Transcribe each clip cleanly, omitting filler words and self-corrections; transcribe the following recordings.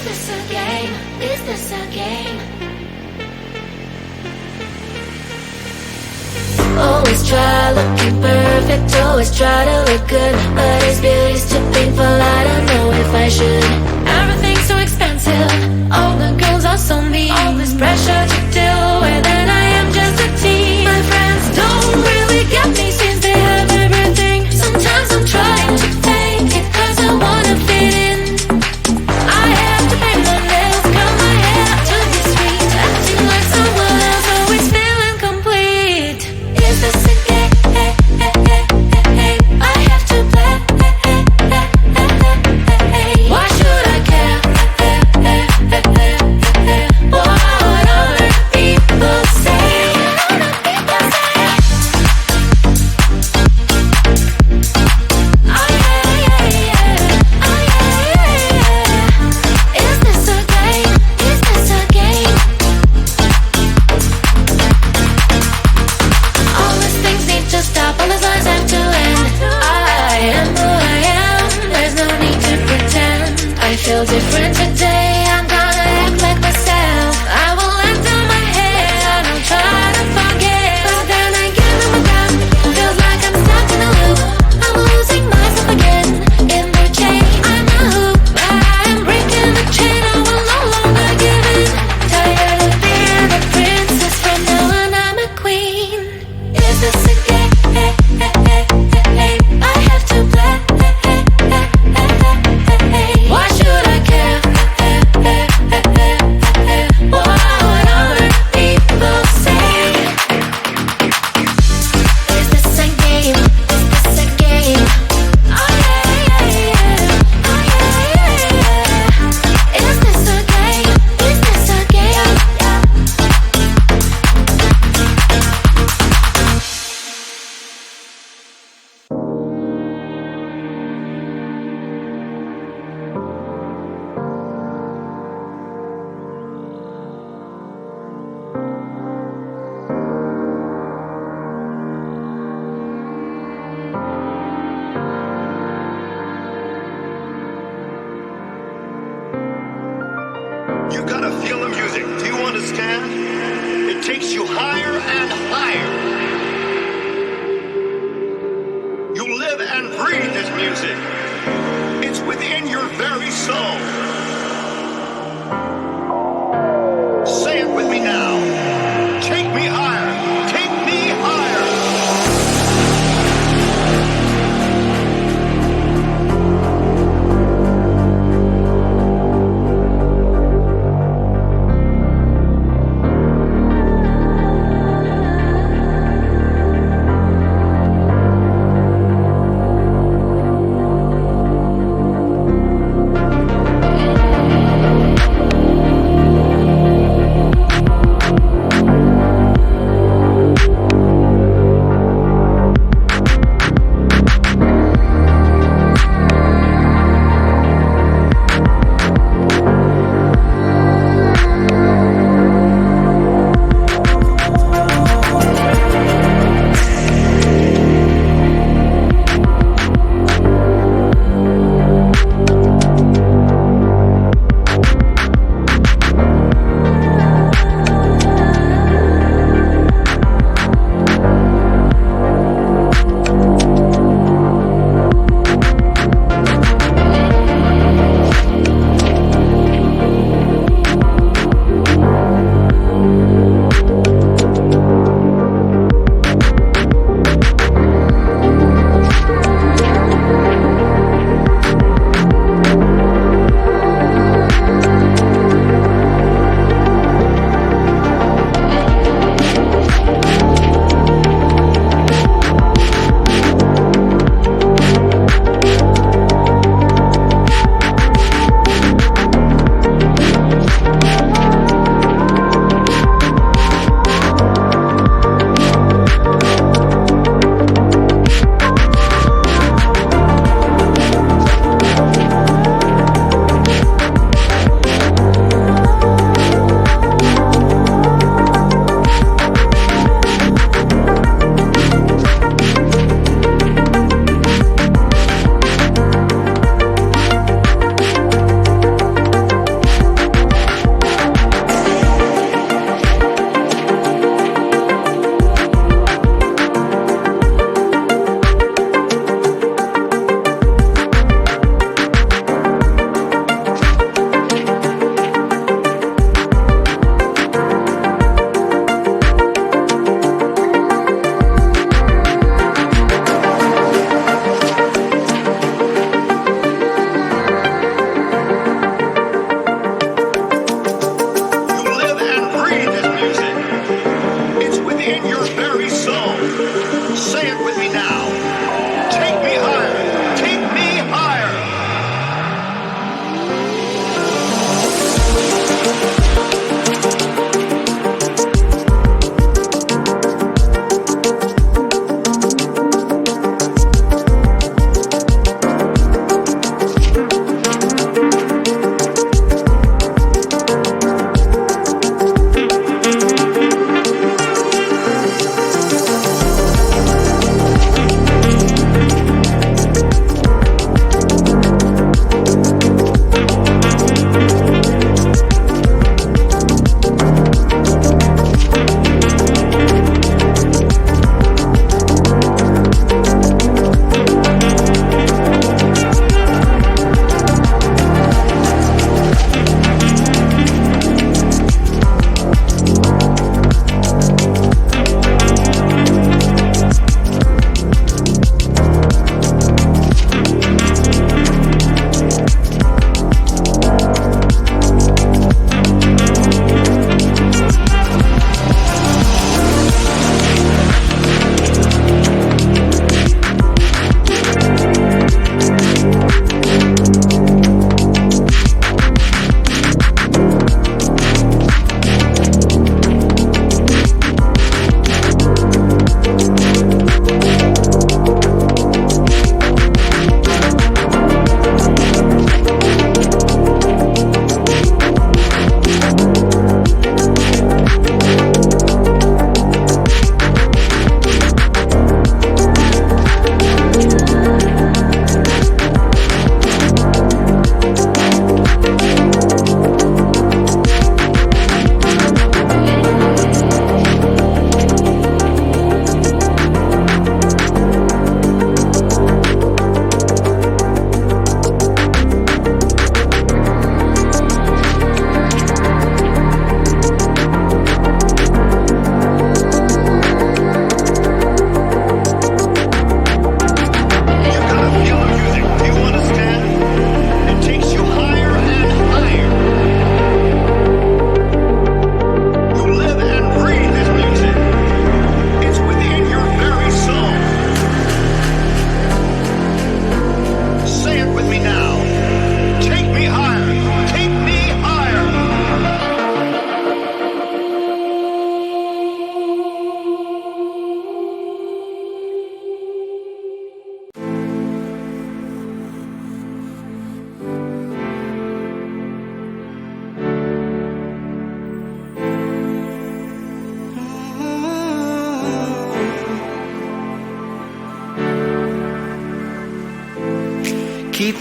this a game? Is this a game? Always try looking perfect, always try to look good, but his beauty's too painful, I don't know if I should. Everything's so expensive, all the girls are so mean, all this pressure to deal with, and I am just a teen. My friends don't really get me since they have everything. Sometimes I'm trying to fake it cause I wanna fit in. I have to paint my nails, curl my hair to be sweet, acting like someone else, always feeling complete. Is this a game? I have to play. Why should I care? What other people say? Oh yeah. Is this a game? Is this a game? All these things need to stop, all these lies have to end. I am who I am, there's no need to pretend. I feel different today, I'm gonna act like myself. I will let down my head and I'll try to forget, but then again I'm down. Feels like I'm stuck in a loop, I'm losing myself again in the chain. I'm a hoop, but I am breaking the chain, I will no longer give in. Tired of being a princess, from now on I'm a queen. Is this a game? I have to play. Why should I care? What other people say? Is this a game? Is this a game? Oh yeah. Oh yeah. Is this a game? Is this a game? You gotta feel the music. Do you understand? It takes you higher and higher. You live and breathe this music. It's within your very soul. Say it with me now. Take me higher. Take me higher.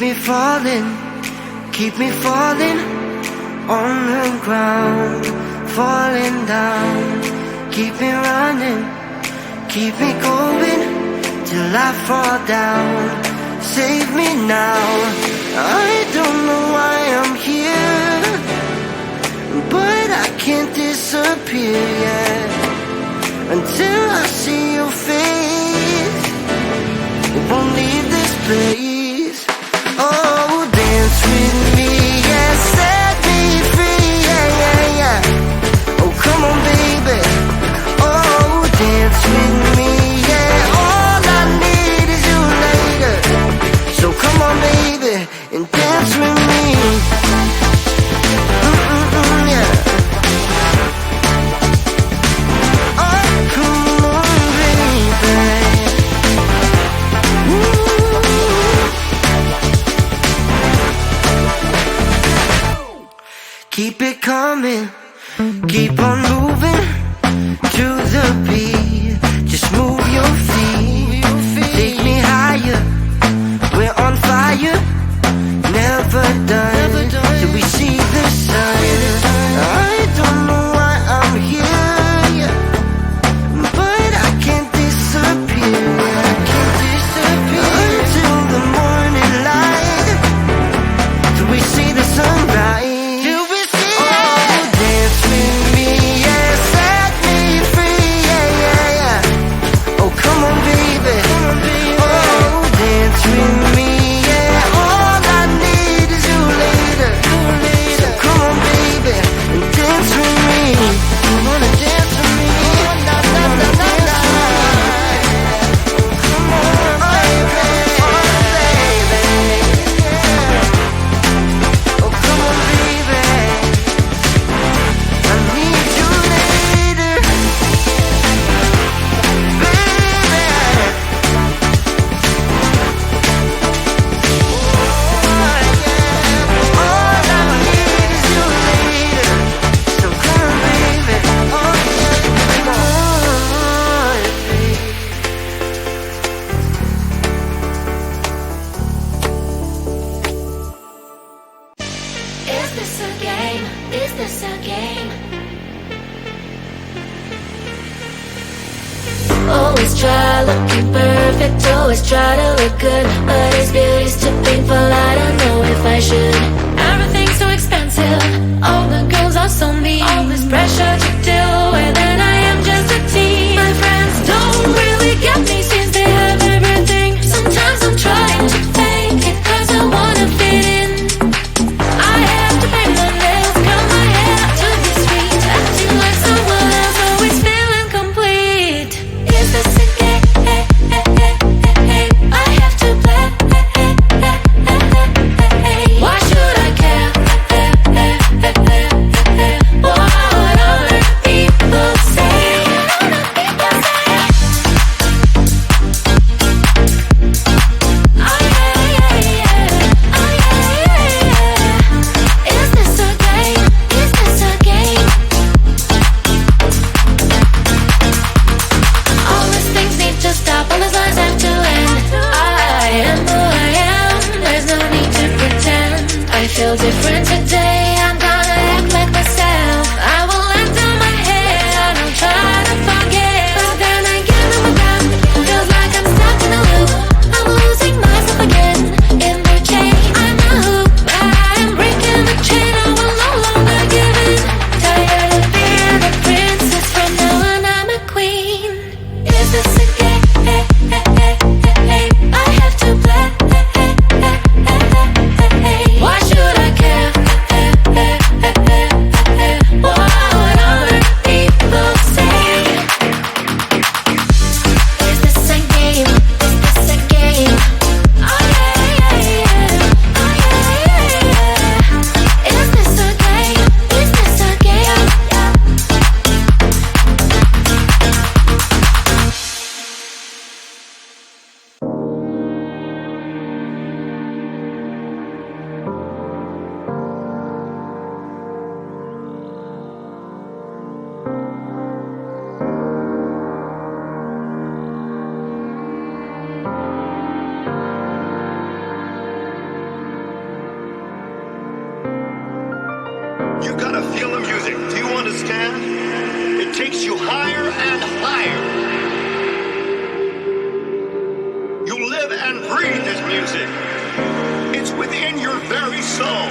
me falling, keep me falling on the ground, falling down. Keep me running, keep me going till I fall down. Save me now. I don't know why I'm here, but I can't disappear yet until I see your face. It won't leave this place. Oh, dance with me, yeah, set me free, yeah, yeah, yeah. Oh, come on, baby. Oh, dance with me, yeah. All I need is you later. So come on, baby, and dance with me. Yeah. Oh, come on, baby. Keep it coming, keep on moving to the beat. Just move your feet, take me higher. We're on fire, never done till we see the sun. I don't know why I'm here, but I can't disappear. I can't disappear until the morning light, till we see the sunrise. Always try looking perfect, always try to look good, but is beauty's too painful? I don't know if I should. Everything's so expensive, all the girls are so mean. All this pressure to deal with, and I am just a teen. My friends don't really get me since they have everything. Sometimes I'm trying to fake it, cause I wanna fit in. I have to paint my nails, curl my hair to be sweet, acting like someone else, always feeling complete. Is this a game? I have to play. Why should I care? What other people say? Is this a game? Is this a game? All these things need to stop, all these lies have to end. I am who I am, there's no need to pretend. I feel different today, I'm gonna act like myself. I will let down my hair, I don't try to forget. But then again I'm around, feels like I'm stuck in a loop. I'm losing myself again, in the chain. I'm a hoop, I'm breaking the chain, I will no longer give in. Tired of being a princess, from now on I'm a queen. Is this a game? I have to play. Why should I care? You gotta feel the music. Do you understand? It takes you higher and higher. You live and breathe this music. It's within your very soul.